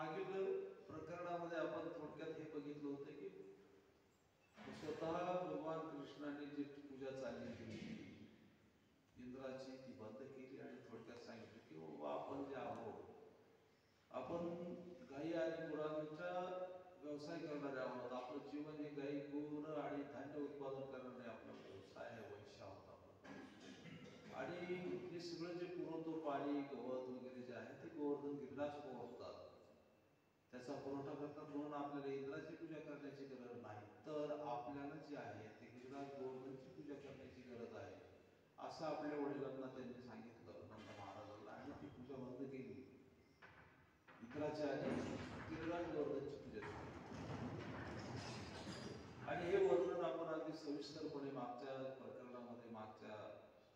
मागील प्रकरणामध्ये आपण थोडक्यात हे बघितलं होतं की स्वतः भगवान कृष्णाने जी पूजा चालली केली इंद्राची ती बंद केली आणि थोडक्यात सांगितलं की बाबा आपण जे आहोत आपण गायी आणि गुरांचा व्यवसाय करणारे आहोत. आपलं जीवन हे गायी गुर आणि धान्य उत्पादन करणारे आपला व्यवसाय आहे, वैश्य आहोत आपण. आणि हे सगळं जे पुरवतो पाणी गवत वगैरे जे आहे ते गोवर्धन गिरीराज पुरवतात, त्याचा पुरवठा करतात. म्हणून आपल्याला इंद्राची पूजा करण्याची गरज नाही, तर आपल्याला जे आहे ते गिरीराज गोवर्धनची पूजा करण्याची गरज आहे असं आपल्या वडिलांना त्यांनी सांगितलं नंद महाराजांना, आणि ती पूजा बंद केली. इंद्राच्या गिरीराज गोवर्धनची पूजा केली. आणि हे वर्णन आपण अगदी सविस्तरपणे मागच्या प्रकरणामध्ये मागच्या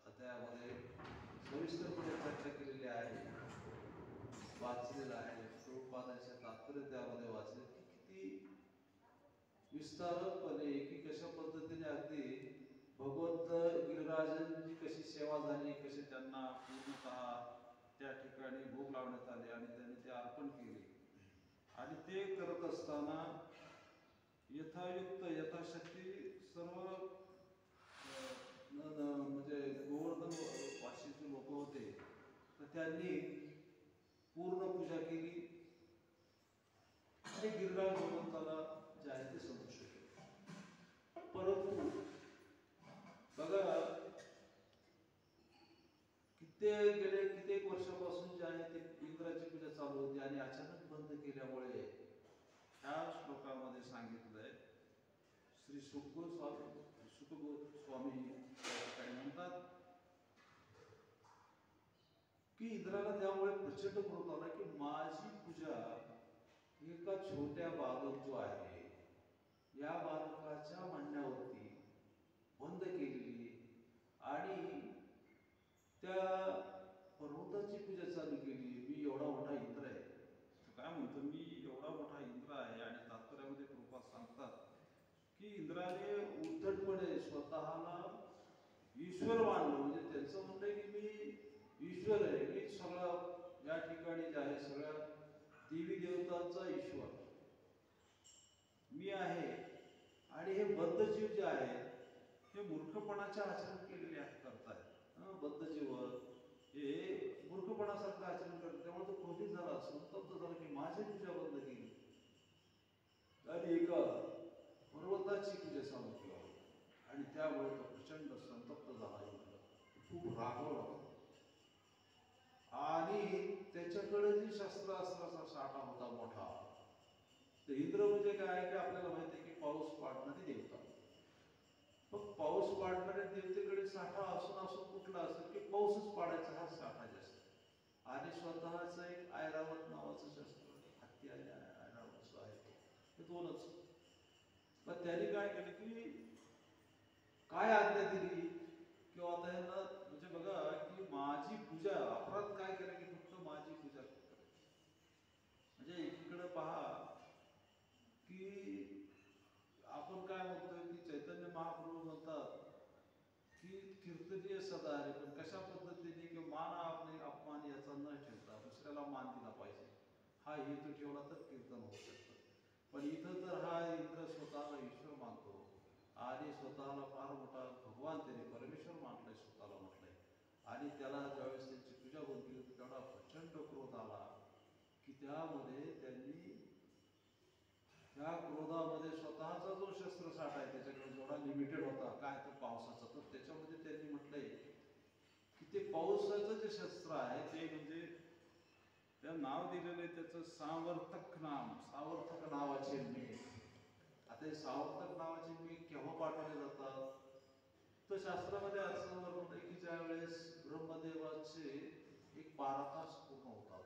अध्यायामध्ये सविस्तरपणे चर्चा केलेली आहे, वाचलेलं आहे. प्रभुपादांचे तात्पर्य त्यामध्ये वाचले की किती विस्तारपणे की कशा पद्धतीने अगदी भगवंत गिरिराजांची कशी सेवा झाली, कशी त्यांना पूर्णतः त्या ठिकाणी भोग लावण्यात आले आणि त्यांनी ते अर्पण केले. आणि ते करत असताना यथायुक्त यथाशक्ती सर्व म्हणजे गोवर्धन वाशीचे लोक होते तर त्यांनी पूर्ण पूजा केली आणि गिरिराज भगवंताला जे आहे ते संतुष्ट केले. परंतु बघा कित्येक वर्षापासून जे आहे ते इंद्राची पूजा चालू होती आणि अचानक बंद केल्यामुळे ह्या श्लोकामध्ये सांगितलंय श्री सुखदेव स्वामी म्हणतात की इंद्राला त्यामुळे प्रचंड क्रोध आला की माझी पूजा एका छोट्या बालक जो आहे या बालकाच्या म्हणण्यावरती बंद केलेली आणि त्या पर्वताची पूजा चालू केली. मी एवढा मोठा इंद्र आहे, काय म्हणतो, मी एवढा मोठा इंद्र आहे. आणि तात्पर्यामध्ये प्रभुपाद सांगतात की इंद्राने उद्धटपणे स्वतःला ईश्वर मानलं. म्हणजे त्यांचं म्हणणं आहे की मी ईश्वर आहे, मी सगळं या ठिकाणी जे आहे सगळ्या देवी देवतांचा ईश्वर मी आहे. आणि हे बद्धजीव जे आहेत हे मूर्खपणाचे आचरण केलेले करतायत. बद्धजीव हे मूर्खपणासारखं आचरण करतात. त्यामुळे तो क्रोधित झाला, संतप्त झाला की माझी पूजा बंद केली आणि एका पर्वताची पूजा चालू केली. आणि त्यामुळे तो प्रचंड संतप्त झाला, खूप रागवला. आणि त्याच्याकडे जी शस्त्रास्त्राचा साठा होता मोठा, तर इंद्र म्हणजे काय की आपल्याला माहिती आहे की पाऊस पाडणारी देवता. मग पाऊस पाडणाऱ्या देवतेकडे साठा असून कुठला असेल की पाऊसच पाडायचा हा साठा जास्त. आणि स्वतःच एक ऐरावत नावाचं शस्त्र, हत्ती आणि ऐरावत आहे, हे दोनच. पण त्यांनी काय केलं की काय आज्ञा दिली किंवा आता यांना म्हणजे बघा की माझी पूजा, अपराध काय केलं की फक्त माझी पूजा करायची. म्हणजे एकीकडे पहा की आपण काय म्हणतोय की चैतन्य महाप्रभू म्हणतात की कीर्तनीय सदा आहे, पण कशा पद्धतीने की मान आपले अपमान याचा न ठेवता दुसऱ्याला मान दिला पाहिजे हा हेतू ठेवला तर कीर्तन होऊ शकतं. पण इथं तर हा इंद्र स्वतःला ईश्वर मानतो आणि स्वतःला फार मोठा भगवान त्याने परमेश्वर मानलाय, स्वतःला म्हटलंय. आणि त्याला ज्यावेळेस त्यांची पूजा बंद केली होती तेवढा प्रचंड क्रोध आला की त्यामध्ये त्यांनी त्या क्रोधामध्ये स्वतःचा जो शस्त्रसाठा आहे त्याच्याकडे जेवढा लिमिटेड होता काय तो पावसाचा, तर त्याच्यामध्ये त्यांनी म्हटलंय की ते पावसाचं जे शस्त्र आहे ते म्हणजे त्या नाव दिलेलं आहे त्याचं सावर्थक नाम, सावर्थक नावाचे मेघ. आता हे सावर्थक नावाचे मेघ केव्हा पाठवले जातात, तर शास्त्रामध्ये असं वर्णन आहे की ज्या वेळेस ब्रह्मदेवाचे एक 12 तास पूर्ण होतात.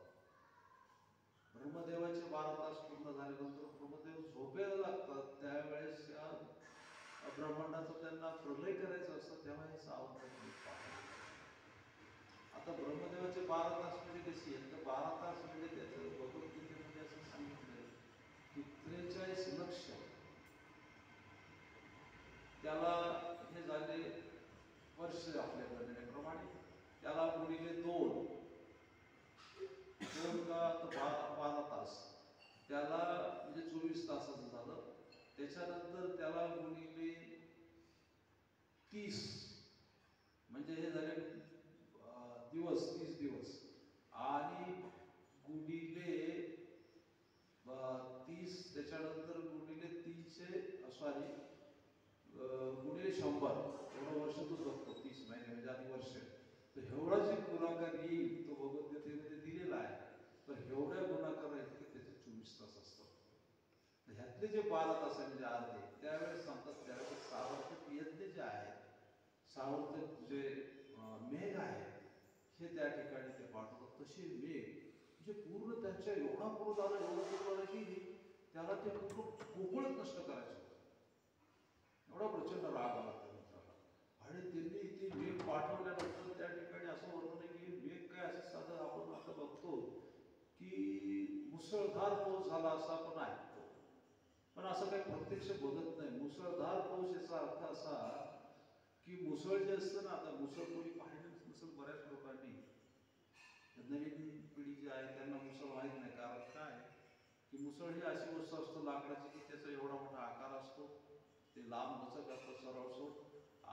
ब्रह्मदेवाचे 12 तास पूर्ण झाल्यानंतर ब्रह्मदेव झोपेला लागतात, त्यावेळेस या ब्रह्मांडाचा त्यांना प्रलय करायचा असतं, तेव्हा हे सावर्थक मेघ पाठवले. आता ब्रह्मदेवाचे 12 तास म्हणजे कशी आहे, तर 12 तास म्हणजे त्याचं भगवद्गीतेमध्ये असं सांगितलंय की 43 लक्ष त्याला हे झाले वर्ष आपल्या गणनेप्रमाणे, त्याला गुणिले 2 का 12 तास त्याला म्हणजे 24 तासाचं झालं. त्याच्यानंतर त्याला गुणिले 30 म्हणजे हे झाले दिवस, 30 दिवस आणि गुणिले 30 त्याच्यानंतर गुणिले 300 गुणिले 100 एवढं वर्ष तो जगतो. 30 महिने म्हणजे आधी वर्ष. तर एवढा जे गुणाकार येईल तो भगवद्गीतेमध्ये दिलेला आहे. तर एवढ्या गुणाकार इतके त्याचे 24 तास असतात. तर ह्यातले जे 12 तास म्हणजे अर्धे त्यावेळेस सांगतात त्यावेळेस सावर्तक यज्ञ जे आहेत, सावर्तक जे मेघ आहेत हे त्या ठिकाणी ते पाठवतात. तसे मेघ म्हणजे पूर्ण त्यांच्या एवढा क्रोध आला, एवढा क्रोध आला की त्याला ते पूर्ण कोकळच नष्ट करायचं होतं. एवढा प्रचंड राग आला त्या मित्राला. आणि त्यांनी ते मेघ पाठवल्यानंतर त्या ठिकाणी असं वर्णन आहे की मेघ काय असं साधं आपण आता बघतो की मुसळधार पाऊस झाला असं आपण ऐकतो, पण असं काही प्रत्यक्ष बघत नाही. मुसळधार पाऊस याचा अर्थ असा की मुसळ जे असतं ना, आता मुसळ कोणी पाहिलं नसेल बऱ्याच लोकांनी, नवीन पिढी जी आहे त्यांना मुसळ माहीत नाही. कारण काय की मुसळ ही अशी वस्तू असतो लाकडाची की त्याचा एवढा मोठा आकार असतो, ते लांब लचक असतं सरळसोट.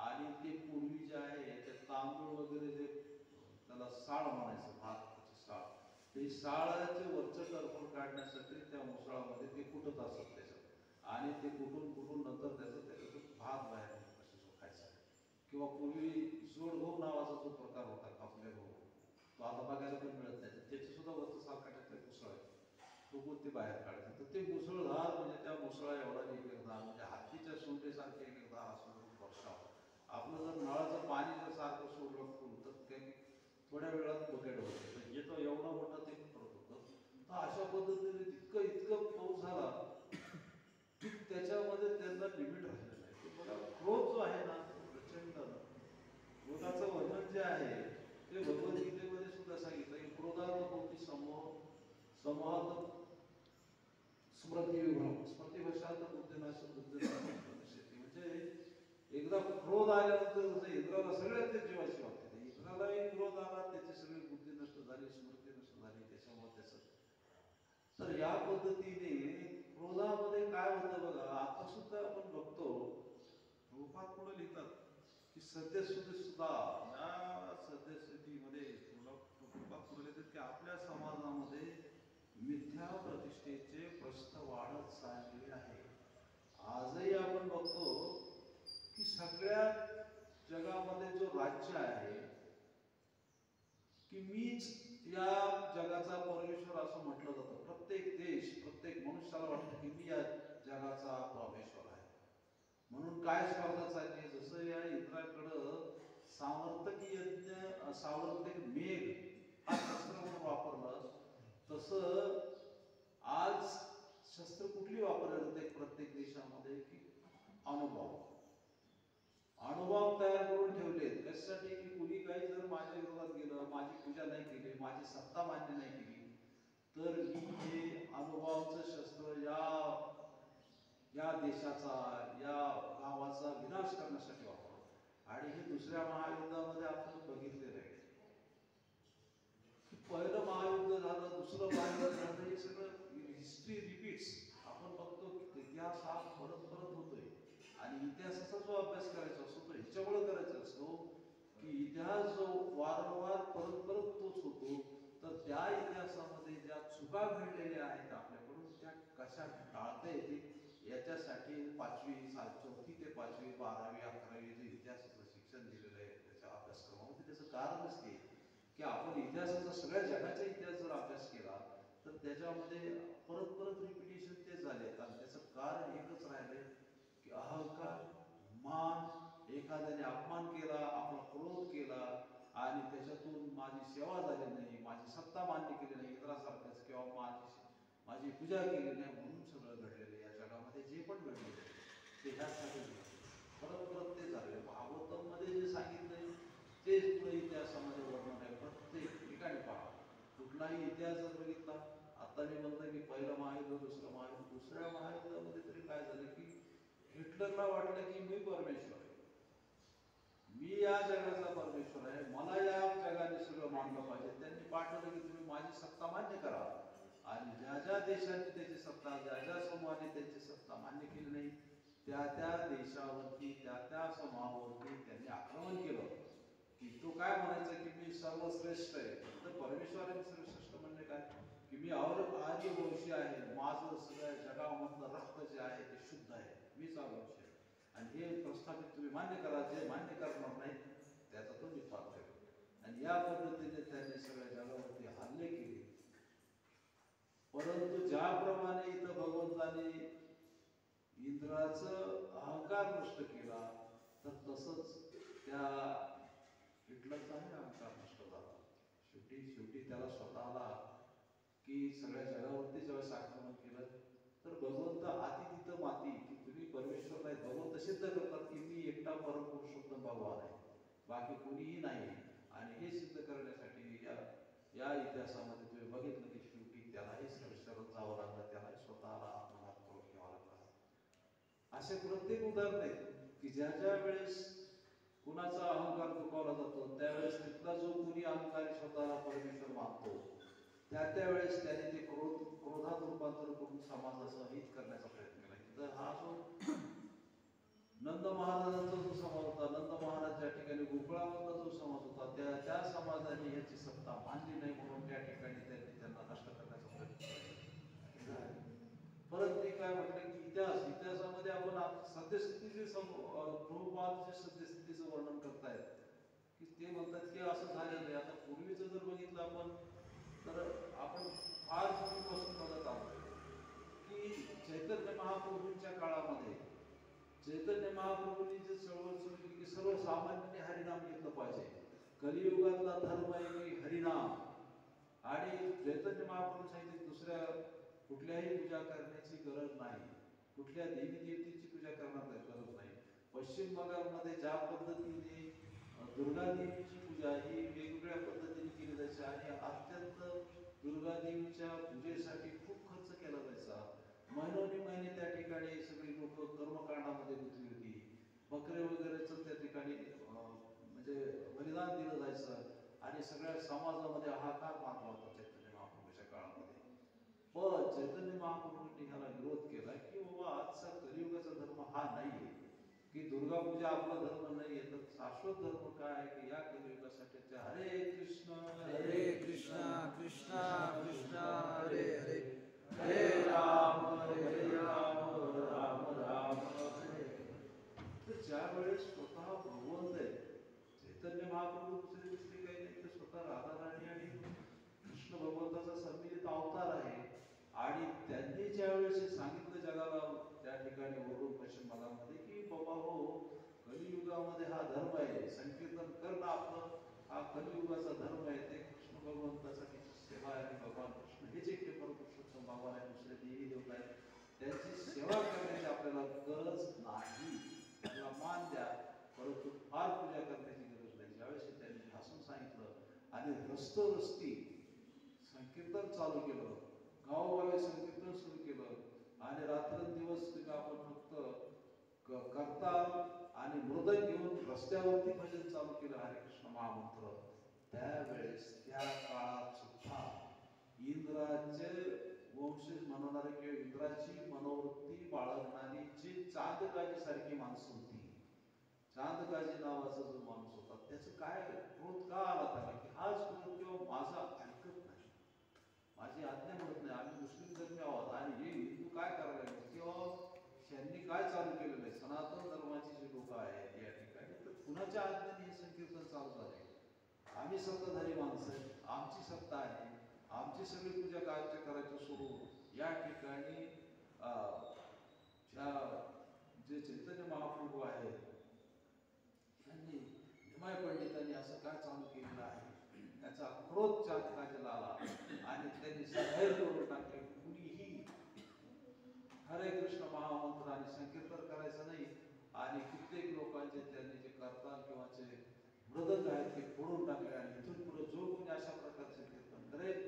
आणि ते पूर्वी जे आहे ते तांदूळ वगैरे जे त्याला साळ म्हणायचं, भाताची साळ, ते साळाचे वरचं टरफल काढण्यासाठी त्या मुसळामध्ये ते कुटत असत त्याच्यात. आणि ते कुटून कुटून नंतर त्याच्यातून भात बाहेर खायचा. किंवा पूर्वी जोड गहू नावाचा जो प्रकार होता, कापल्या गहू, तो आता बघायला पण मिळत नाही. त्याचे सुद्धा वरचं साल काढायचं मुसळ आहे, तो ते बाहेर काढायचं. तर ते मुसळधार म्हणजे त्या मुसळा एवढा एक धार म्हणजे हत्तीच्या सोंडेसारखे एक धार असतो वर्षावर. आपलं जर नळाचं पाणी जर सारखं सोडलं फुल तर ते थोड्या वेळात बकेट होतं. म्हणजे तो एवढा मोठा ते करत होतं. तर अशा पद्धतीने इतकं पाऊस झाला की त्याच्यामध्ये त्यांना लिमिट राहिलं नाही. ते बघा क्रोध जो आहे ना प्रचंड, क्रोधाचं वर्णन जे आहे ते भगवद्गीतेमध्ये सुद्धा सांगितलं की क्रोधात होती समूहात स्मृतिविभ्रम स्मृतिवशात बुद्धिनाश बुद्धिनाश म्हणजे एकदा क्रोध आल्यानंतर जसं इंद्राला सगळ्यात ते जीवाची वाटते. इंद्रालाही क्रोध आला, त्याची सगळी बुद्धी नष्ट झाली, स्मृती नष्ट झाली, त्याच्यामुळे त्याचं. तर या पद्धतीने क्रोधामध्ये काय होतं बघा, आता सुद्धा आपण बघतो रूपात पुढे लिहितात की सद्यस्थिती सुद्धा या सद्यस्थितीमध्ये रूपात पुढे लिहितात की आपल्या समाजामध्ये मिथ्या प्रतिष्ठेचे प्रस्थ वाढत चाललेले आहे. आजही आपण बघतो की सगळ्या जगामध्ये जो राज्य आहे की मीच या जगाचा परमेश्वर असं म्हटलं जातं. प्रत्येक देश, प्रत्येक मनुष्याला वाटतं की मी या जगाचा परमेश्वर आहे. म्हणून काय स्पर्धा चालली, जसं या इंद्राकडं सावर्तक यज्ञ, सावर्तक मेघ हा शस्त्र म्हणून वापरलं, तसं आज शस्त्र कुठली वापरली जाते प्रत्येक देशामध्ये की अणुबॉम्ब तयार करून ठेवलेत. कशासाठी की कुणी काही जर माझ्या विरोधात गेलं, माझी पूजा नाही केली, माझी सत्ता मान्य नाही केली, तर मी हे अणुबॉम्बचं शस्त्र या देशाचा, या गावाचा विनाश करण्यासाठी वापरतो. आणि हे दुसऱ्या महायुद्धामध्ये आपण बघितलेलं आहे. पहिलं महायुद्ध झालं, दुसरं महायुद्ध झालं, हे सगळं हिस्ट्री रिपीट्स. आपण बघतो की इतिहास हा परत परत होतोय. आणि इतिहासाचा जो अभ्यास करायचा असतो तो ह्याच्यामुळे करायचा असतो की इतिहास जो वारंवार परत परत तोच होतो, तर त्या इतिहासामध्ये ज्या चुका घडलेल्या आहेत आपल्याकडून त्या कशा टाळता येतील याच्यासाठी 5वी 4थी ते 5वी 12वी 11वी जे इतिहासाचं शिक्षण दिलेलं आहे त्याच्या अभ्यासक्रमामध्ये त्याचं कारणच ते की आपण इतिहासाचा सगळ्या जगाचा इतिहास जर अभ्यास केला तर त्याच्यामध्ये परत परत रिपिटेशन ते झाले. आणि त्याचं कारण एकच राहिले की अहंकार, मान, एखाद्याने अपमान केला, आपला क्रोध केला आणि त्याच्यातून माझी सेवा झाली नाही, माझी सत्ता मान्य केली नाही इंद्रासारखंच, किंवा माझी पूजा केली नाही, म्हणून सगळं घडलेलं या जगामध्ये जे पण घडलेलं ते ह्यासाठी परत परत ते झाले. भागवतमध्ये जे सांगितलंय तेच पुढे इतिहासामध्ये वर्णन आहे. प्रत्येक ठिकाणी पहा, कुठलाही इतिहास जर बघितला, आता मी म्हणतो की पहिलं महायुद्ध, दुसरं महायुद्ध, दुसऱ्या महायुद्धामध्ये तरी काय झालं की हिटलरला वाटलं की मी परमेश्वर आहे, मी या जगाचा परमेश्वर आहे, मला या जगाने सगळं मानलं पाहिजे. त्यांनी पाठवलं की तुम्ही माझी सत्ता मान्य करा आणि ज्या ज्या देशांची त्याची सत्ता, ज्या समूहाने त्याची सत्ता मान्य केली नाही त्या देशावरती त्या समूहावरती त्यांनी आक्रमण केलं. की तो काय म्हणायचा की मी सर्वश्रेष्ठ आहे. तर परमेश्वराने सर्वश्रेष्ठ म्हणणे काय की मी आर्य वंशी आहे, माझं सगळ्या जगामधलं रक्त जे आहे ते शुद्ध आहे, मीच आर्यवंशी आहे. आणि हे प्रस्थापित तुम्ही मान्य करा, जे मान्य करणार नाही त्याचा तो निपात करेल. आणि या पद्धतीने त्यांनी सगळ्या जगावरती हल्ले केले. परंतु ज्याप्रमाणे इथं भगवंताने इंद्राचं अहंकार नष्ट केला, तर तसंच त्या हिटलरचाही अहंकार नष्ट झाला. शेवटी त्याला स्वतःला की सगळ्या जगावरती ज्यावेळेस आक्रमण केलं, तर भगवंत हाती तिथं माती की तुम्ही परमेश्वर नाही. भगवंत सिद्ध करतात की मी एकटा परमपुरुषोत्तम भगवान आहे, बाकी कोणीही नाही. आणि हे सिद्ध करण्यासाठी या इतिहासामध्ये तुम्ही बघितलं की शेवटी त्यालाही शरण जावं लागलं, त्यालाही स्वतःला मनात करून घ्यावं लागला. असे प्रत्येक उदाहरण आहेत की ज्या वेळेस कुणाचा अहंकार दुखावला जातो, त्यावेळेस तिथला जो कुणी अहंकारी स्वतःला परमेश्वर मानतो, त्यावेळेस त्याने ते क्रोधात रूपांतर करून समाजाचं हित करण्याचा प्रयत्न केला. तर हा जो नंद महाराजांचा जो समाज होता, नंद महाराज ज्या ठिकाणी गोकुळामधला जो समाज होता, त्या समाजाने याची सत्ता मानली नाही म्हणून त्या ठिकाणी त्यांना नष्ट करण्याचा प्रयत्न केला. परत मी काय म्हटलं की इतिहासामध्ये आपण सद्यस्थितीचे प्रभुपाद जे सद्यस्थितीचं वर्णन करतायत की ते म्हणतात की असं झालेलं आहे. आता पूर्वीचं जर बघितलं आपण तर आपण फार पूर्वीपासून बघत आहोत की चैतन्य महाप्रभूंच्या काळामध्ये चैतन्य महाप्रभूंनी जे चळवळ सुरू केली की सर्वसामान्यांनी हरिनाम घेतलं पाहिजे. कलियुगातला धर्म आहे की हरिनाम. आणि चैतन्य महाप्रभू सांगितले दुसऱ्या कुठल्याही पूजा करण्याची गरज नाही, कुठल्या देवी देवतेची पूजा करण्याची गरज नाही. पश्चिम बंगालमध्ये ज्या पद्धतीने दुर्गा देवीची पूजा ही वेगवेगळ्या पद्धतीने केली जायची आणि अत्यंत दुर्गा देवीच्या पूजेसाठी खूप खर्च केला जायचा. महिने त्या ठिकाणी सगळी लोक कर्मकांडामध्ये गुंतली होती. बकरे वगैरेचं त्या ठिकाणी म्हणजे बलिदान दिलं जायचं आणि सगळ्या समाजामध्ये हाहाकार मारला होता चैतन्य महाप्रभूच्या काळामध्ये. पण चैतन्य महाप्रभूंनी ह्याला विरोध केला की बाबा आजचा कलियुगाचा धर्म हा नाहीये, की दुर्गा पूजा आपला धर्म नाहीये. तर शाश्वत धर्म काय आहे की या कलियुगासाठी हरे कृष्ण कृष्ण कृष्ण हरे हरे, हरे राम राम राम हरे. तर ज्या वेळेस स्वतः भगवंत आहे चैतन्य महाप्रभू दुसरे काही नाही, तर स्वतः राधाराणी आणि कृष्ण भगवंताचा सम्मिलित अवतार आहे. आणि त्यांनी ज्यावेळेस हे सांगितलं जगाला त्या ठिकाणी वरून पश्चिम भागामध्ये की बाबा हो कलियुगामध्ये हा धर्म आहे, संकीर्तन करणं आपलं हा कलियुगाचा धर्म आहे, ते कृष्ण भगवंतासाठी सेवा आहे. भगवान कृष्ण हेच एकटे परमपुरुषोत्तम भगवान आहे, दुसरे देवी देवता आहेत, त्यांची सेवा करण्याची आपल्याला गरज नाही, त्याला मान द्या, परंतु फार पूजा करण्याची गरज नाही. ज्यावेळेस त्यांनी भाषण सांगितलं आणि रस्ती संकीर्तन चालू केलं, गावोगावी संकीर्तन सुरू केलं आणि रात्रंदिवस तुम्ही आपण फक्त करताल आणि मृदंग घेऊन रस्त्यावरती भजन चालू केलं हरिकृष्ण महामंत्र. त्यावेळेस त्या काळात सुद्धा इंद्राचे वंशज म्हणणारे किंवा इंद्राची मनोवृत्ती बाळगणारी जी चांदकाजी सारखी माणसं होती, चांदकाजी नावाचा जो माणूस होता, त्याचं काय क्रोध का आला त्याला की हाच क्रोध किंवा माझा ऐकत नाही, माझी आज्ञा म्हणत नाही, आम्ही मुस्लिम धर्मी आहोत आणि हे हिंदू काय करायला किंवा त्यांनी काय चालू केलेलं आहे, सनातन धर्माची जी लोक आहेत या ठिकाणी, तर कुणाच्या आज्ञेने हे संकीर्तन चालू झाले. आम्ही सत्ताधारी माणसं आहे, आमची सत्ता आहे, आमची सगळी पूजा कार्य करायचं सोडून या ठिकाणी जे चैतन्य महाप्रभू आहेत त्यांनी निमाय पंडितांनी असं काय चालू केलेलं आहे, त्याचा क्रोध चांदकाजीला आला आणि त्यांनी जाहीर करून टाकले कुणीही हरे कृष्ण महामंत्र आणि संकीर्तन करायचं नाही. आणि कित्येक लोकांचे त्यांनी जे करताल किंवा जे मृदंग आहेत ते फोडून टाकले आणि इथून पुढे जो कोणी अशा प्रकारचे कीर्तन करेल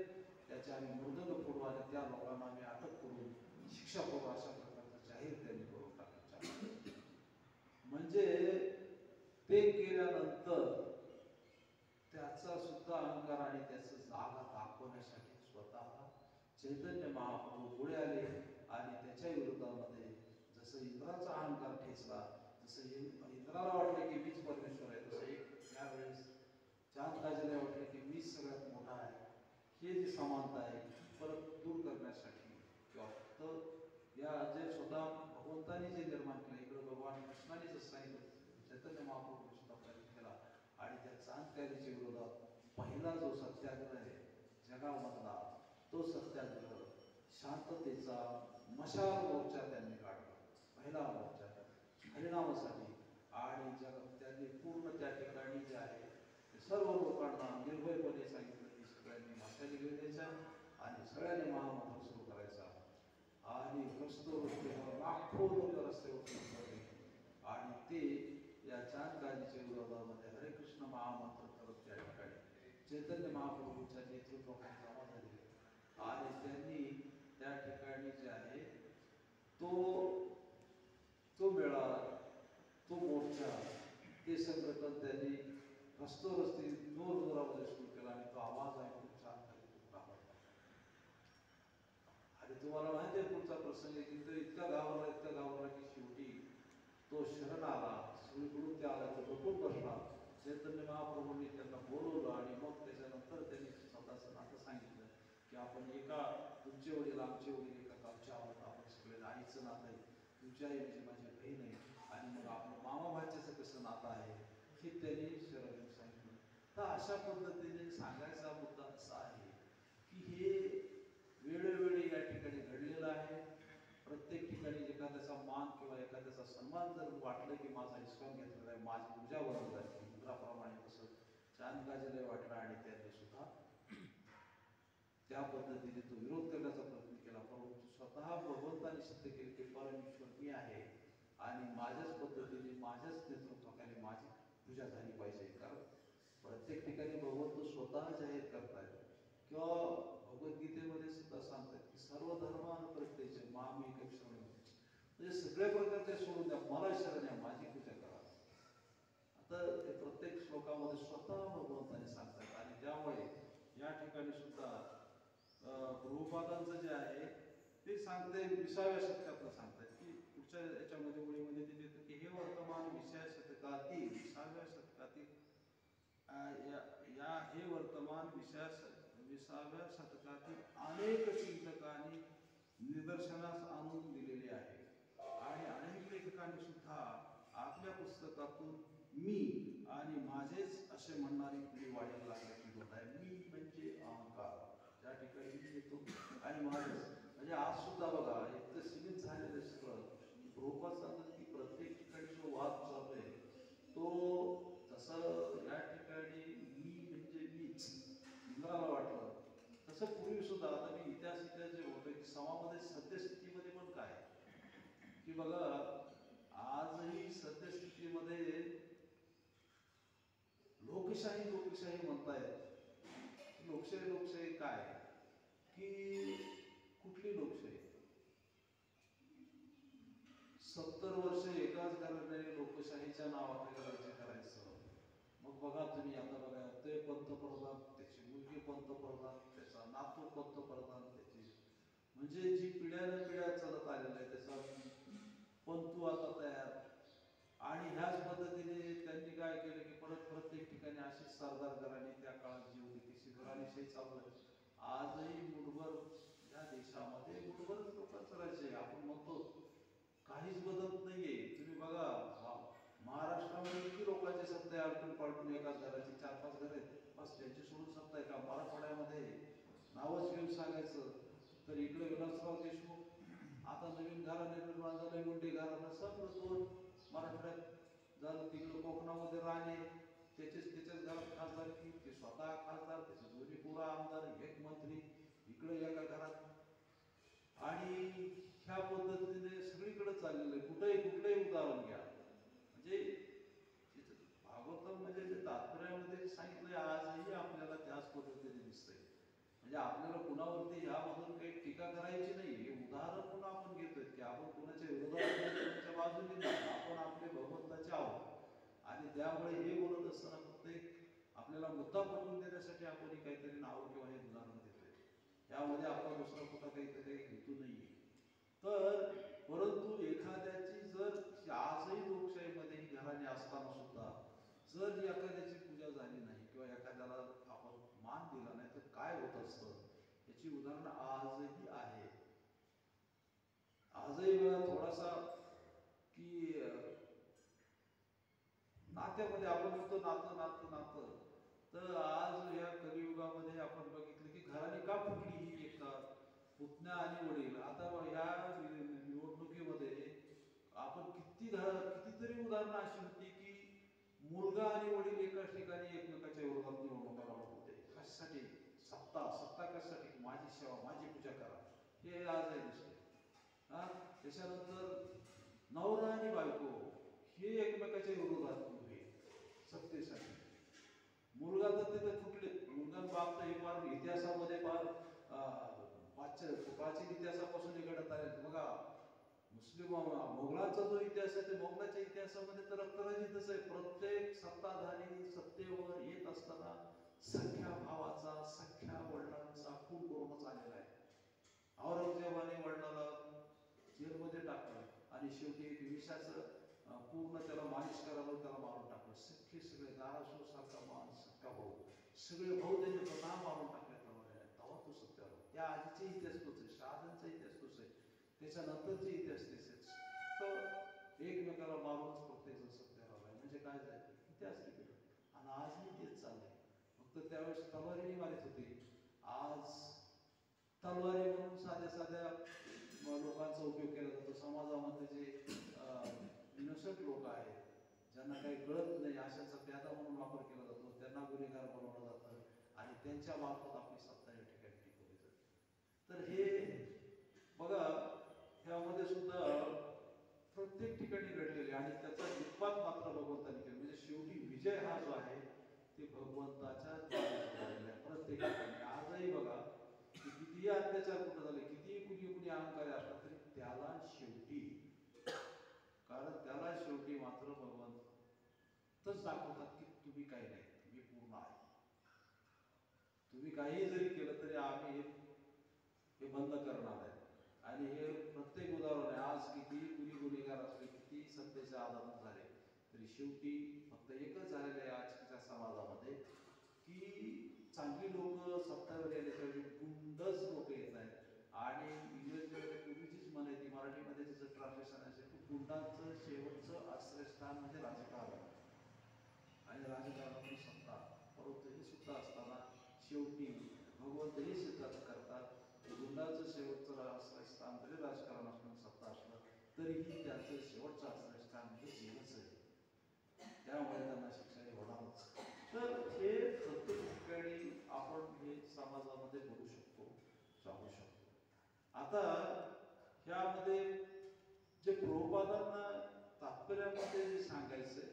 त्याचे आम्ही मृदंग फोडू आणि त्या लोकांना आम्ही अटक करून शिक्षा करू, अशा प्रकारचं जाहीर त्यांनी करून टाकलं. म्हणजे ते केल्यानंतर त्याचा सुद्धा अहंकार आणि त्याचं जागा दाखवण्यासाठी स्वतः चैतन्य महाप्रभू पुढे आले आणि त्याच्या विरोधामध्ये जसं इंद्राचा अहंकार ठेचला, जसं इंद्राला वाटलं की मीच परमेश्वर आहे, तसं एक यावेळेस चांदकाजीला वाटलं की मीच सगळ्यात मोठा आहे. हे जी समानता आहे ती परत दूर करण्यासाठी किंवा फक्त या जे स्वतः भगवंतांनी जे निर्माण केलं, इकडं भगवान कृष्णाने जसं सांगितलं चैतन्य महाप्रभूने सुद्धा प्रयत्न केला आणि त्या चांदकाजीच्या विरोधात पहिला जो सत्याग्रह आहे जगामधला, तो सत्याग्रह शांततेचा मशाल मोर्चा त्यांनी काढला, पहिला मोर्चा हरिनामासाठी. आणि त्यांनी पूर्ण त्या ठिकाणी जे आहे सर्व लोकांना निर्भयपणे सांगितलं की सगळ्यांनी माशाली घेऊन द्यायच्या आणि सगळ्यांनी महामंत्र सुरू करायचा. आणि रस्त्यावर लाखो लोक रस्त्यावर उतरले आणि ते या चांदकाजीच्या विरोधामध्ये हरे कृष्ण महामंत्र करत त्या ठिकाणी चैतन्य महाप्रभूंच्या नेतृत्वाखाली जमा झाले आणि त्यांनी त्या ठिकाणी जे आहे तो मेळा, तो मोर्चा, ते संघटन त्यांनी रस्ते जोरामध्ये सुरू केला आणि तो आवाज ऐकून चांदकाजी आवडला. आणि तुम्हाला माहिती आहे पुढचा प्रसंग की तो इतका घाबरला की शेवटी तो शरण आला, सगळीकडून ते आला, तो डोकून बसला. चैतन्य महाप्रभूंनी त्यांना बोलवलं आणि मग त्याच्यानंतर त्यांनी स्वतःचं नातं सांगितलं की आपण एका, तुमचे वडील आमचे वडील एका गावचे आहोत, आपण सगळे आईचं नातं आहे, तुमची आई म्हणजे माझी बहीण आहे, आणि मग आपलं मामा भाच्याचं कसं नातं आहे हे त्यांनी शरण सांगितलं. तर अशा पद्धतीने सांगायचा मुद्दा असा आहे की हे वेळोवेळी या ठिकाणी घडलेलं आहे. प्रत्येक ठिकाणी एखाद्याचा मान किंवा एखाद्याचा सन्मान जर वाटलं की माझा इस्कॉन घेतलेला आहे, माझी पूजा बनवली जाते इंद्राप्रमाणे, तसं चांदकाजीला वाटलं आणि त्यांनी सुद्धा त्या पद्धतीने तो विरोध करण्याचा प्रयत्न केला. परंतु स्वतः भगवंताने सिद्ध केले की परमेश्वर मी आहे आणि माझ्याच पद्धतीने माझ्याच नेतृत्वाखाली माझी पूजा झाली पाहिजे. कारण प्रत्येक ठिकाणी भगवंत स्वतः जाहीर करतायत किंवा भगवद्गीतेमध्ये सुद्धा सांगतात की सर्व धर्मान प्रत्येक मामेकं शरणं, म्हणजे सगळ्या प्रकारचे सोडून द्या, मला शरण या, माझी पूजा करा. आता ते प्रत्येक श्लोकामध्ये स्वतः भगवंताने सांगतात. आणि त्यामुळे या ठिकाणी सुद्धा प्रभुपादांचं जे आहे ते सांगते 20व्या शतकातलं सांगतात की पुढच्या याच्यामध्ये मुळीमध्ये ते देतं की हे वर्तमान 20व्या शतकातील 20व्या शतकातील हे वर्तमान 20व्या शतकातील अनेक चिंतकांनी निदर्शनास आणून दिलेले आहे. आणि अनेक लेखकांनी सुद्धा आपल्या पुस्तकातून मी आणि माझेच असे म्हणणारी पिढी वाढायला लागल्याची गोष्ट आहे. मी म्हणजे अहंकार, त्या ठिकाणी मी येतो आणि माझंच, म्हणजे आज सुद्धा बघा इतकं सीमित झालेलं सगळं. प्रभुपाद सांगतात की प्रत्येक ठिकाणी जो वाद चालू आहे तो तसं या ठिकाणी मी म्हणजे मीच इंद्राला वाटलं, तसं पूर्वी सुद्धा. आता मी इतिहास जे होतोय की समाजामध्ये सद्यस्थितीमध्ये पण काय की बघा आजही सद्यस्थितीमध्ये लोकशाही म्हणतायत. लोकशाही काय की कुठली लोकशाही? 70 वर्ष एकाच घराने लोकशाहीच्या नावाखाली राज्य करायचं. मग बघा तुम्ही आता बघा ते पंतप्रधान, त्याची मुलगी पंतप्रधान, त्याचा नातू पंतप्रधान, त्याची म्हणजे जी पिढ्या चालत आलेलं आहे त्याचा पंतू आता तयार. आणि ह्याच पद्धतीने त्यांनी काय केलं की परत प्रत्येक ठिकाणी अशीच सरदार घराणी त्या काळात जी होती ती शिवराणीशाही चालू आहे. आजही मुठभर या देशामध्ये मुठभरच लोकांचं राज्य आहे. आपण म्हणतो काहीच बदलत नाहीये. तुम्ही बघा महाराष्ट्रामध्ये किती लोकांचे सत्ता अडकून पाडून एकाच घराची 4-5 घर आहेत, बस त्यांची सोडून सत्ता आहे का? मराठवाड्यामध्ये नावच घेऊन सांगायचं तर इकडे विलासराव देशमुख, आता नवीन घराणे निर्माण झालं मुंडे घराणं, संपलं 2 मराठवाड्यात झालं. तिकडं कोकणामध्ये राणे, त्याच्याच घरात खासदार की ते स्वतः खासदार, त्याचे दोन्ही पुरा आमदार, एक मंत्री इकडे एका घरात. आणि ह्या पद्धतीने सगळीकडे चाललेलं आहे. कुठलंही उदाहरण घ्या, म्हणजे भागवतम म्हणजे जे तात्पर्यामध्ये सांगितलंय आजही आपल्याला त्याच पद्धतीने दिसतंय. म्हणजे आपल्याला कुणावरती ह्यामधून काही टीका करायची नाही. हे उदाहरण पण आपण घेतोय की आपण कुणाच्या विरोधात कुणाच्या बाजूने नाही, आपण आपले भगवंताचे आहोत. आणि त्यामुळे हे बोलत असताना फक्त एक आपल्याला मुद्दा पटवून देण्यासाठी आपण काहीतरी नाव किंवा हे उदाहरण देतोय. यामध्ये आपला दुसरा कुठं काही हेतू नाहीये. तर परंतु एखाद्याची जर आजही लोकशाहीमध्ये ही घराणे असताना सुद्धा जर एखाद्याची पूजा झाली नाही किंवा एखाद्याला आपण मान दिला नाही तर काय होत असतं याची उदाहरण आजही आहे. आजही बघा थोडासा की नात्यामध्ये आपण म्हणतो नातं नातं नातं, तर आज या कलियुगामध्ये आपण बघितलं की घराने का फुटली ही एक पुतण्या आणि वडील. आता या निवडणुकीमध्ये आपण कितीतरी उदाहरणं अशी होती की मुलगा आणि वडील एकाच ठिकाणी एकमेकाच्या विरोधात निवडणुका लढत होते. कशासाठी? सत्ता. सत्ता कशासाठी? माझी सेवा, माझी पूजा करा, हे आज आहे दिसते. हा, त्याच्यानंतर नवरा आणि बायको हे एकमेकाच्या विरोधात उभे सत्तेसाठी. मुलगा तर तिथे फुटले. मुलगा बाप तर हे फार इतिहासामध्ये फार प्राचीन इतिहासापासून हे घडत आले. बघा मुस्लिम मोगलांचा जो इतिहास आहे ते मोगलाच्या इतिहासामध्ये तर रक्तरंजितच आहे. प्रत्येक सत्ताधारी सत्तेवर येत असताना सख्या भावाचा सख्या वडिलांचा खून करूनच आलेला आहे. औरंगजेबाने वडिलाला जेलमध्ये टाकलं आणि शेवटी एक विषाचं पूर्ण त्याला मालिश करायला त्याला मारून टाकलं. सख्खे सगळे दारासूर सारखा मान सख्खा भाऊ सगळे भाऊ त्यांनी स्वतः मारून टाकले तलवारीने. तेव्हा तो सत्यावर. त्या आधीचे इतिहास तोच आहे, शहाजहानचा इतिहास तोच आहे, त्याच्यानंतरचे इतिहास तेच. तर एकमेकाला मारूनच प्रत्येक जण सत्यावर आहे. म्हणजे काय झालं? इतिहास तिकडे. आणि आजही तेच चाललंय. फक्त त्यावेळेस तलवारीने मारित होते. आज तलवारी म्हणून साध्या साध्या लोकांचा उपयोग केला जातो. समाजामध्ये जे इनोसंट लोक आहेत, ज्यांना काही कळत नाही, अशांचा प्यादा म्हणून वापर केला जातो. त्यांना गुन्हेगार बनवलं जातं आणि त्यांच्या मार्फत आपली सत्ता या ठिकाणी टिकवली जाते. तर हे बघा, ह्यामध्ये सुद्धा प्रत्येक ठिकाणी घडलेले आणि त्याचा निपात मात्र भगवंताने केला. म्हणजे शेवटी विजय हा जो आहे ते भगवंताच्या प्रत्येक ठिकाणी. आजही बघा कितीही अत्याचार कुठं झाले, कितीही कुणी अहंकारी असला तरी त्याला शेवटी, कारण त्याला शेवटी मात्र भगवंतच दाखवतात की तुम्ही काही नाही, तुम्ही पूर्ण आहे. तुम्ही काही जरी केलं तरी आम्ही हे बंद करणार आहे. आणि हे प्रत्येक उदाहरण आहे. आज कितीही कुणी गुन्हेगार असले, कितीही सत्तेचे आधार झाले तरी शेवटी फक्त एकच झालेलं आहे आजच्या समाजामध्ये की चांगली लोक सत्तेवर येण्याच्या गुंडच लोक येत आहेत. आणि इंग्रजीमध्ये पूर्वीचीच म्हण आहे ती मराठीमध्ये तिचं ट्रान्सलेशन असेल की गुंडांचं शेवटचं आश्रयस्थान म्हणजे राजकारण आणि राजकारणातून सत्ता. परंतु हे सुद्धा असताना शेवटी भगवंत हे सिद्धांत करतात की गुंडाचं शेवटचं आश्रयस्थान जरी राजकारणातून सत्ता असलं तरीही त्यांचं शेवटचं आश्रयस्थान म्हणजे जेलच आहे. त्यामुळे त्यांना शिक्षा होणारच. तर हे प्रत्येक ठिकाणी आपण हे समाजामध्ये बोलू शकतो, सांगू शकतो. आता ह्यामध्ये जे प्रभुपादांना तात्पर्यामध्ये जे सांगायचंय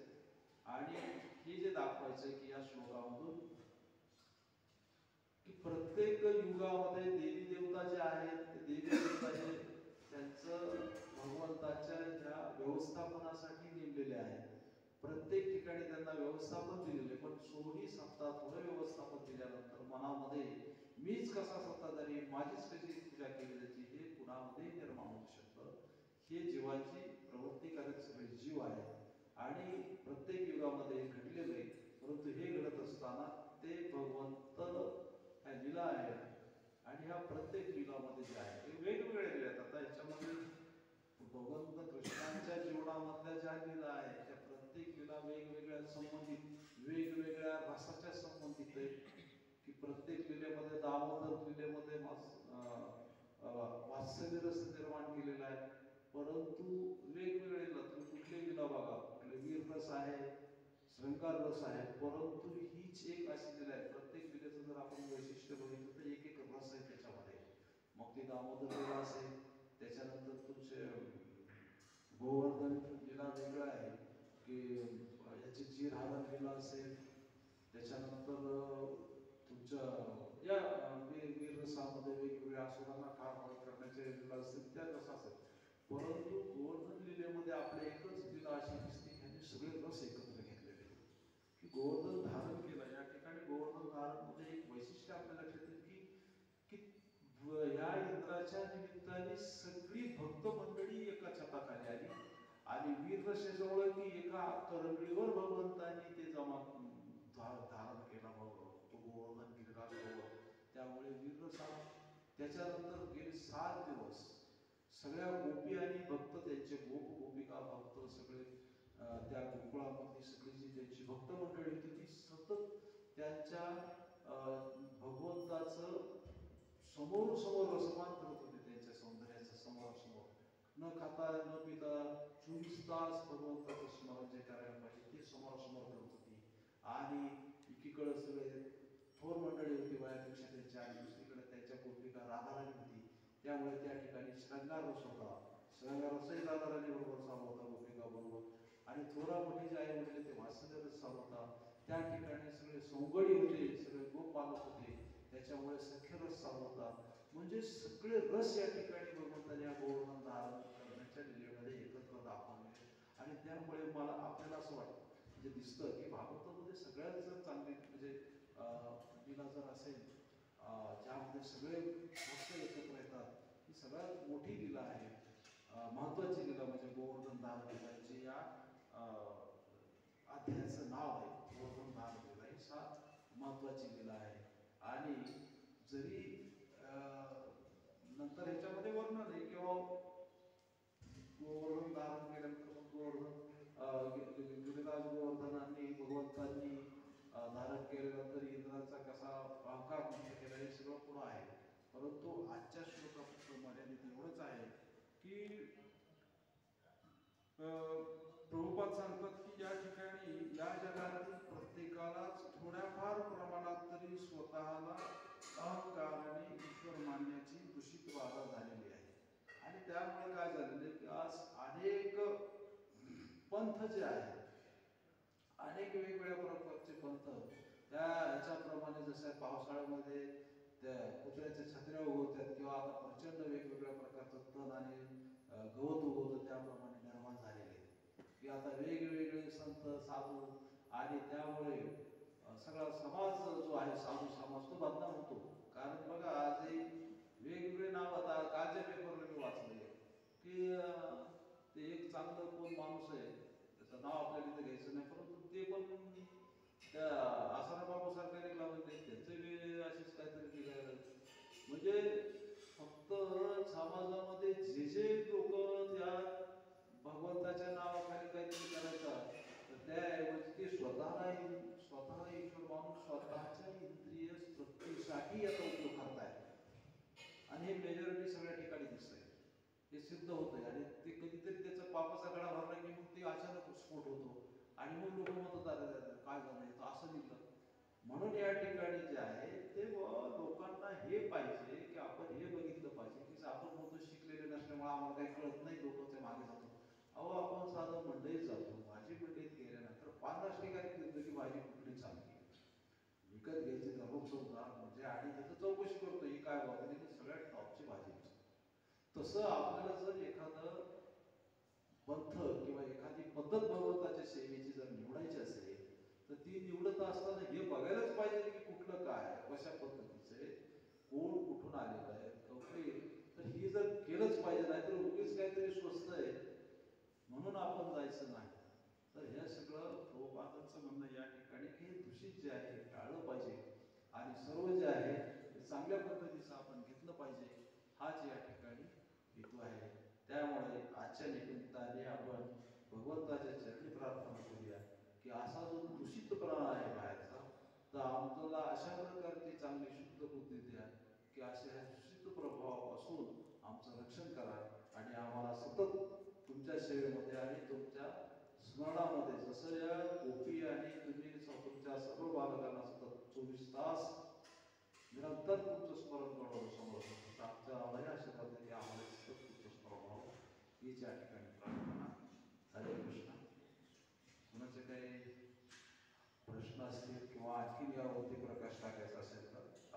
आणि हे जे दाखवायचंय की या श्लोकामधून की प्रत्येक युगामध्ये देवी देवता जे आहेत ते देवी देवता हे त्यांचं भगवंताच्या ज्या व्यवस्थापनासाठी नेमलेले आहेत. प्रत्येक ठिकाणी त्यांना व्यवस्थापन दिलेले, पण सोडी सत्ता थोडं व्यवस्थापन दिल्यानंतर मनामध्ये मीच कसा सत्ताधारी, माझीच कशी पूजा केली जाते हे कुणामध्ये निर्माण होऊ शकतं. हे जीवाची प्रवृत्ती करत सगळे जीव आहेत आणि प्रत्येक युगामध्ये घडलेलं आहे. परंतु हे घडत असताना ते भगवंत ह्या लीला आहेत आणि ह्या प्रत्येक लीलामध्ये जे आहे ते वेगवेगळ्या लीला आहेत. आता ह्याच्यामध्ये भगवंत कृष्णांच्या जीवनामधल्या ज्या लीला आहेत त्या प्रत्येक लीला वेगवेगळ्या संबंधित, वेगवेगळ्या रसाच्या संबंधित आहेत. की प्रत्येक लीलेमध्ये दामोदर लीलेमध्ये वात्सल्य रस निर्माण केलेला आहे. परंतु वेगवेगळे लीला, तुम्ही कुठली लीला बघा, कुठले वीर रस आहे, श्रृंगार रस आहे, परंतु हीच एक अशी लीला आहे. प्रत्येक लीलेचं जर आपण वैशिष्ट्य बघितलं तर एक एक रस आहे त्याच्यामध्ये. मग ती दामोदर लीला असेल, त्याच्यानंतर तुमचे गोवर्धन लीला वेगळं आहे की याची जीरहरण लीला असेल, त्याच्यानंतर तुमच्या या वीर रसामध्ये वेगवेगळ्या असुरांना ठार करण्याच्या लीला असतील त्या रस असेल. परंतु गोवर्धन लीलेमध्ये आपल्या एकच लीला अशी दिसते की ह्यांनी सगळे रस एकत्र घेतलेले की गोवर्धन धारण केलं. या ठिकाणी गोवर्धन धारण मध्ये एक वैशिष्ट्य आपल्याला लक्षात येईल की ह्या इंद्राच्या निमित्ताने सगळी भक्त मंडळी एका छताखाली आली आणि वीररसेजवळ की एका करंगळीवर भगवंतांनी ते धारण केला तो गोवर्धन गिरगा सरोवर. त्यामुळे वीररसा त्याच्यानंतर गेले 7 दिवस सगळ्या गोपी आणि भक्त त्यांचे गोपिका भक्त सगळे त्या गोकुळामधली सगळी जी त्यांची भक्त मंडळी होती ती सतत त्यांच्या भगवंताचं समोर रसपान करत होते. त्यांच्या सौंदर्याचं समोरासमोर न खाता न पिता 24 तास भगवंताचं स्मरण जे करायला पाहिजे ते समोरासमोर करत होती. आणि एकीकडे सगळे थोर मंडळी होती वयापेक्षा त्यांच्या आणि दुसरीकडे त्यांच्या गोपिका राधाराणी होती. त्यामुळे त्या ठिकाणी श्रृंगार रस होता. श्रृंगार रसही राधाराणी बरोबर चालू होता गोपिका बरोबर. आणि थोरा मोठी जे आई वडील ते वात्सल्य रस चालू होता. त्या ठिकाणी सगळे सौंगडी होते, सगळे गोपालक होते, त्याच्यामुळे सख्य रस चालू होता. म्हणजे सगळे रस या ठिकाणी भगवंताने या गोवर्धन धारण करण्याच्या लीलेमध्ये एकत्र दाखवले. आणि त्यामुळे मला आपल्याला असं वाटतं म्हणजे दिसतं की भागवतामध्ये सगळ्यात जर चांगली म्हणजे लीला जर असेल ज्यामध्ये सगळे भक्त एकत्र येतात ही सगळ्यात मोठी लीला आहे. महत्वाची लीला म्हणजे गोवर्धन धारण लीलाची या अध्यायाचं नाव आहे गोवर्धन धारण लीला. ही फार महत्वाची लीला आहे. आणि जरी नंतर ह्याच्यामध्ये वर्णन आहे किंवा गोवर्धन धारण केल्यानंतर मग गिरिराज गोवर्धनांनी भगवंतांनी धारण केल्यानंतर इंद्राचा कसा अहंकार नष्ट केला हे सगळं पुढं आहे. परंतु आजच्या श्लोकात मर्यादित एवढंच आहे की प्रभुपाद सांगतात की या ठिकाणी या जगातील प्रत्येकालाच थोड्याफार प्रमाणात तरी स्वतःला अहंकाराने ईश्वर मानण्याची दूषित बाधा झालेली आहे. आणि त्यामुळे काय झालेलं की आज अनेक पंथ जे आहेत अनेक वेगवेगळ्या प्रकारचे पंथ त्या ह्याच्याप्रमाणे जसं पावसाळ्यामध्ये त्या कुत्र्याच्या छत्र्या उगवतात किंवा आता प्रचंड वेगवेगळ्या प्रकारचं तण आणि गवत उगवतं त्याप्रमाणे निर्माण झालेले की आता वेगवेगळे संत साधू आणि त्यामुळे सगळा समाज जो आहे साधू समाज तो बदनाम होतो. कारण बघा आजही वेगवेगळे नाव आता कालच्या पेपरला मी वाचले की ते एक चांगलं कोण माणूस आहे त्याचं नाव आपल्याला इथं घ्यायचं नाही परंतु ते पण त्या आसाराबाबू सारख्या निघला म्हणजे त्यांचे असेच काहीतरी निघायला म्हणजे फक्त समाजामध्ये जे लोक त्या भगवंताच्या नावाखाली काहीतरी करायचं तर त्याऐवजी ते स्वतः ईश्वर माणूस स्वतःच्या इंद्रिय तृप्तीसाठी याचा उपयोग करताय. आणि हे मेजॉरिटी सगळ्या ठिकाणी दिसतंय. हे सिद्ध होतंय आणि ते कधीतरी त्याचा पापाचा गळा भरला की मग ते अचानक स्फोट होतो आणि मग लोक म्हणतात काय झालं असं निघलं. म्हणून या ठिकाणी जे आहे ते लोकांना हे पाहिजे की आपण हे बघितलं पाहिजे की आपण मोठं शिकलेले नसल्यामुळे आम्हाला काही कळत नाही लोकांच्या मागे जातो. अहो आपण साधं मंडईत जातो भाजी मंडईत गेल्यानंतर 50 ठिकाणी फिरतो की भाजी कुठली चांगली विकत घ्यायची दररोज म्हणजे आणि त्याचं चौकशी करतो ही काय भाव ती सगळ्यात टॉपची भाजी. तसं आपल्याला जर एखादं पंथ किंवा एखादी पद्धत भगवंताच्या सेवेची जर निवडायची असेल तर ती निवडत असताना हे बघायलाच पाहिजे की कुठलं काय कशा पद्धतीचे कोण कुठून आलेलं आहे कवळे तर ही जर केलंच पाहिजे नाही तर उगीच काहीतरी स्वस्त आहे म्हणून आपण जायचं नाही. तर हे सगळं प्रभुपादांचं म्हणणं या ठिकाणी हे दूषित जे आहे टाळलं पाहिजे आणि सर्व जे आहे ते चांगल्या पद्धतीचं आपण घेतलं पाहिजे हाच या ठिकाणी हेतू आहे. त्यामुळे आजच्या निमित्ताने आपण भगवंताच्या चरणी प्रार्थना करूया की असा जो दूषितपणा आहे बाहेरचा तर आम्हाला अशा प्रकारची चांगली शुद्ध बुद्धी द्या की अशा ह्या दूषित प्रभावापासून आमचं रक्षण करा आणि आम्हाला सतत तुमच्या सेवेमध्ये आणि तुमच्या स्मरणामध्ये जसं या गोपी आणि तुम्ही तुमच्या सर्व बालकांना सतत 24 तास निरंतर तुमचं स्मरण करतो समोर आमच्या आम्हाला आशीर्वाद आम्हाला सतत तुमचं स्मरण व्हावं हीच या ठिकाणी